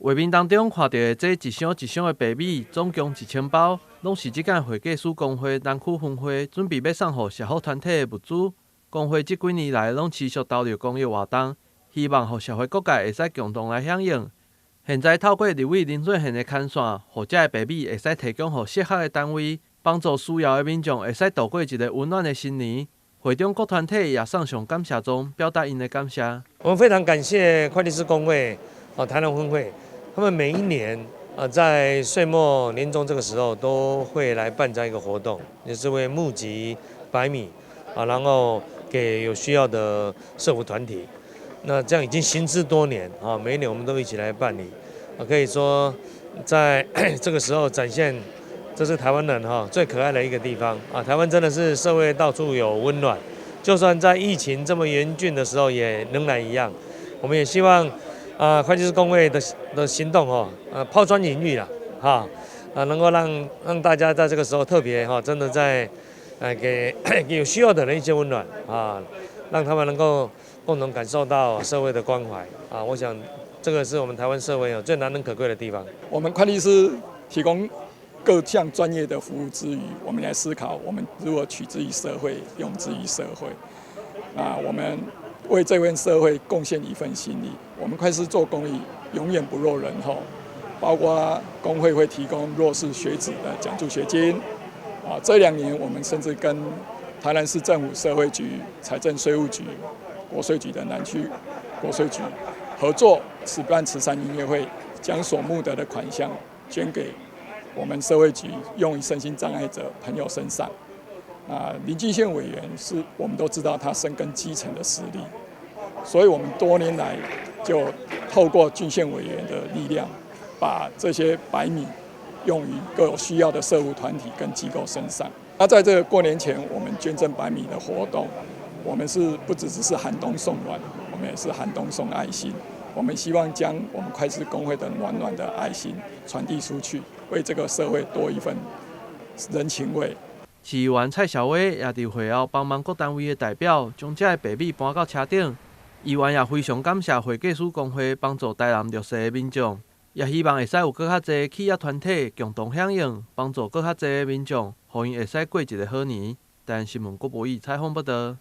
画面当中看到的这一箱一箱的白米，总共1000包，拢是即届会计师公会南区分会准备要送予社福团体的物资。公会这几年来拢持续投入公益活动，希望予社会各界会使共同来响应。现在透过立委林俊宪的牵线，予这白米会使提供予适合的单位，帮助需要的民众会使度过一个温暖的新年。会中各团体也送上感谢状，表达因的感谢。我们非常感谢会计师公会、台南分会，他们每一年在岁末年终这个时候都会来办这样一个活动，也是为募集白米然后给有需要的社福团体。那这样已经行之多年每一年我们都一起来办理可以说在这个时候展现。这是台湾人最可爱的一个地方台湾真的是社会到处有温暖，就算在疫情这么严峻的时候，也仍然一样。我们也希望会计师公会的行动抛砖引玉啦能够让大家在这个时候特别真的在给有需要的人一些温暖让他们能够共同感受到社会的关怀我想这个是我们台湾社会最难能可贵的地方。我们会计师提供各项专业的服务之余，我们来思考我们如何取之于社会，用之于社会。我们为这份社会贡献一份心力。我们会计师做公益，永远不落人后。包括工会会提供弱势学子的奖助学金。这2年我们甚至跟台南市政府社会局、财政税务局、国税局的南区国税局合作，举办慈善音乐会，将所募得的款项捐给我们社会局用于身心障碍者朋友身上。林俊宪委员是我们都知道他深耕基层的实力，所以我们多年来就透过俊宪委员的力量，把这些白米用于各有需要的社福团体跟机构身上。在这个过年前，我们捐赠白米的活动，我们不只是寒冬送暖，我们也是寒冬送爱心。我们希望将我们会计师公会的暖暖的爱心传递出去，为这个社会多一份人情味。市议员蔡小伟也伫会后帮忙各单位的代表，将这白米搬到车顶。议员也非常感谢会计师公会帮助台南弱势的民众，也希望会使有更较侪企业团体共同响应，帮助更较侪的民众，互因会使过一个好年。台南新闻郭博义采访报道。